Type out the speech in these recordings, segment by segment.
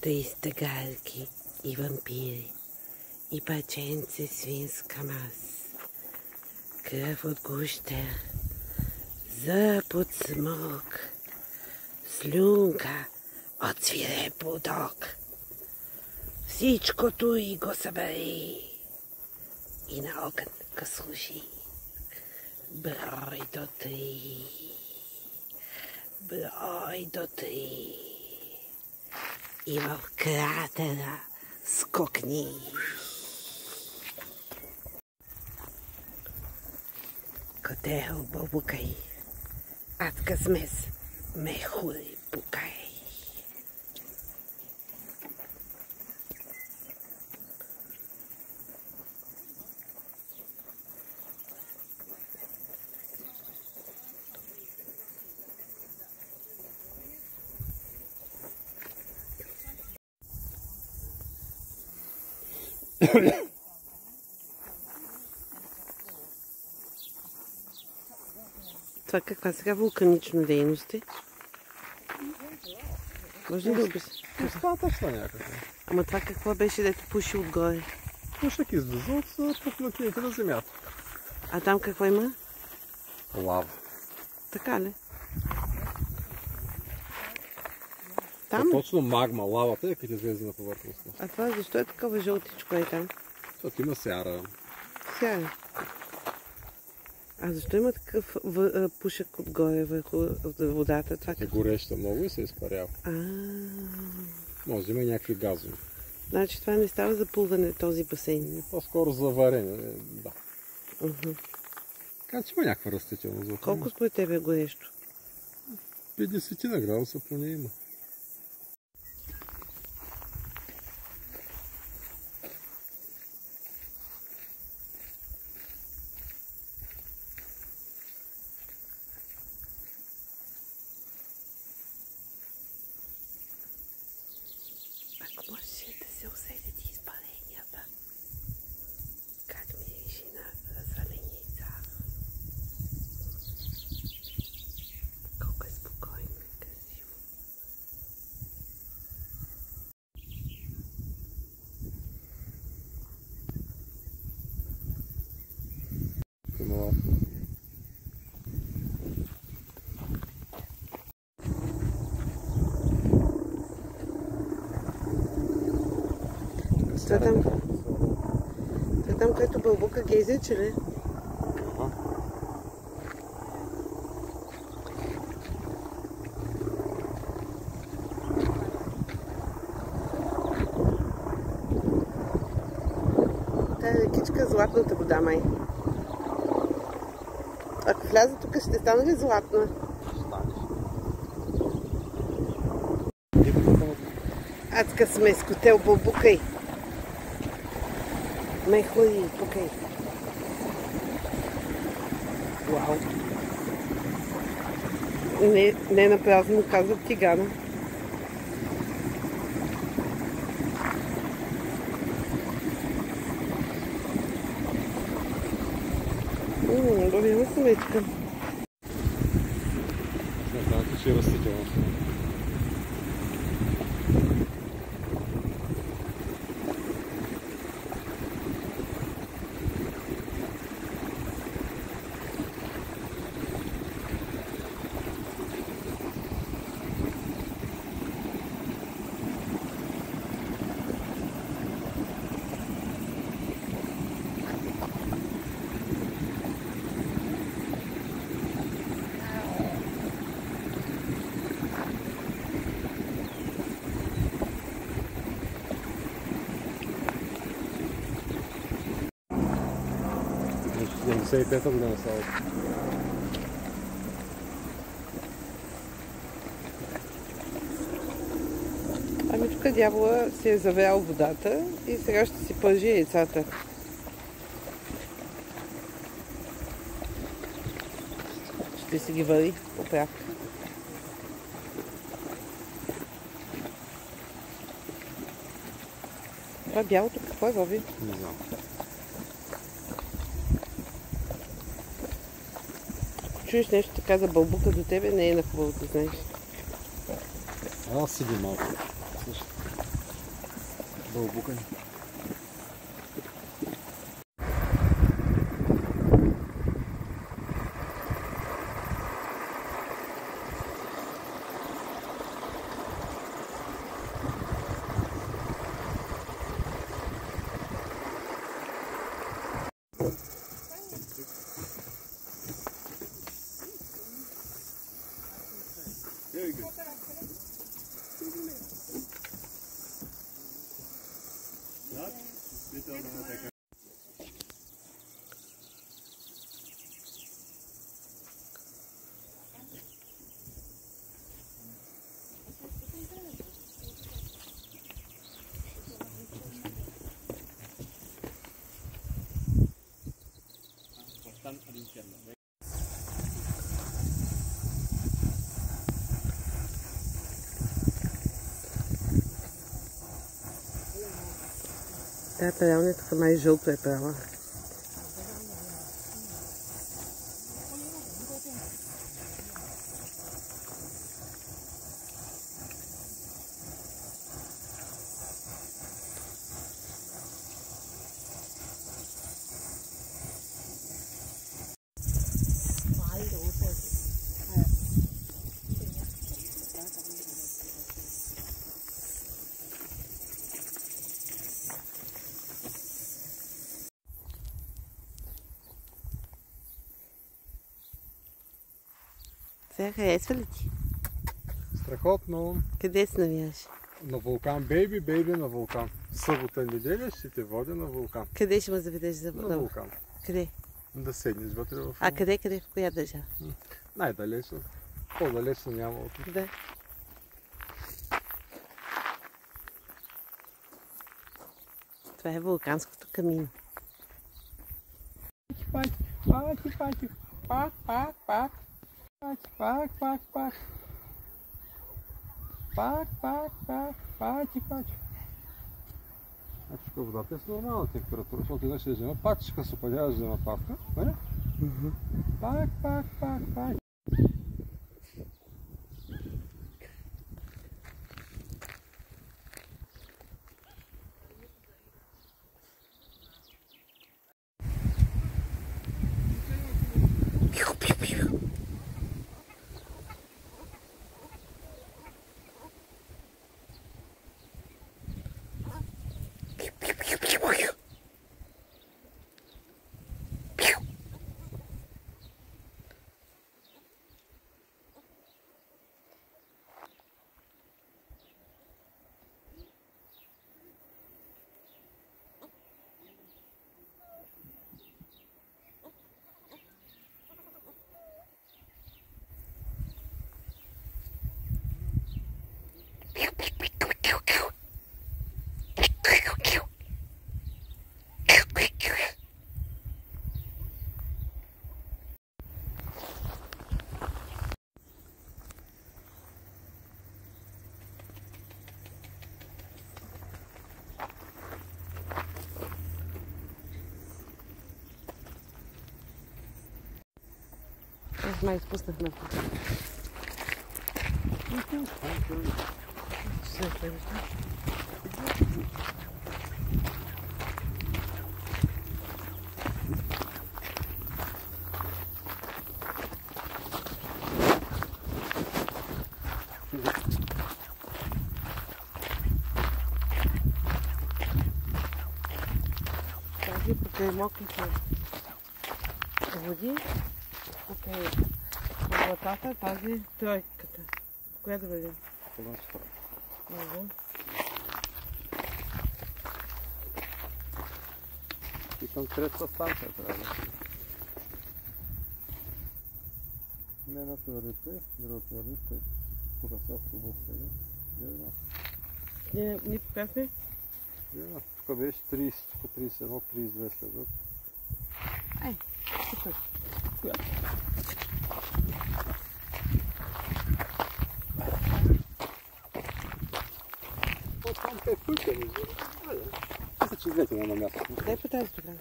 и стъгарки, и вампири, и парченце свинска мас, кръв от гущер, зъб от смок, слюнка от свиреп будок. Всичкото и го събери и на огън го служи. Брой до 3, брой до 3 и в кратера скокни. Котел бълбукай, адска смес ме хури пукай. Това каква сега вулканична дейност е? Може ли да обясня? Достатъчно някакво. Ама това какво беше, дето пуши отгоре? Пушек излиза от пукнатините на земята. А там какво има? Лава. Така ли? Там? Точно магма, лавата е, като излезе на повърхността. А това защо е такова жълтичко е там? Защото има сяра. Сяра. А защо има такъв пушек отгоре върху водата? Това Е гореща много и се изпарява. Може да има и някакви газове. Значи това не става за плуване този басейн. По-скоро за варене, да. Така че има някаква растителност. Колко според тебе е горещо? 50 на градуса поне има. Ако можеше да се усетят изпаренията, как мирише на разваленица. Колко е спокойно и красиво. Това там, където бълбука гейзиче ли? Тая рекичка златната вода, май. Ако вляза тук, ще стане ли златна? Адска смес, котел бълбукай. Ме ходи, покай. Вау! Не напразно казват тигана. Голяма съветка. Смятам, че е растителност. В 75-та година става. Ами тук дявола си е завял водата и сега ще си пържи яйцата. Ще си ги вари поправка. Това бялото какво е, Боби? Не знам. Ако чуеш нещо така за бълбука до тебе, не е на хубаво да знаеш. Аз седи малко. Също. обукани. Very good. Да, реално е така май жълто е права. Сега харесва ли ти? Страхотно. Къде се навиваш? На вулкан, бейби на вулкан. Събота и неделя ще те водя на вулкан. Къде ще ме заведеш за На вулкан. Къде? Да седнеш вътре в... А къде? В коя държава? Най-далечно. По-далечно няма от... Да. Това е вулканското камино. Пак. Значи водата е с нормална температура, защото иначе взема пак, ще се опадяваш за напавка. Пак. Аз май изпуснахме. Тази покрай мокрите води, покрай облаката, тази тройката. Коя да бъде? И към третата станция трябва да си. Не на теорите, другата теорите, тук са автобус сега. Ни покажи? Тук беше 30, тук 31, 32 следват. Ай, супер. Коя? Там те пътени. Мисля, че двете на място. Дай по тази тогава.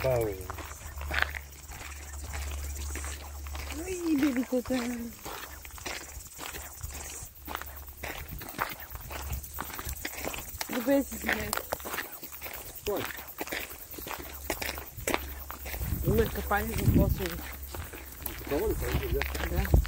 pauză. Ai, bebicuța. Nu vrei să țineți. Bun. Nu mai scăpani de posul. Cămăl, să Da.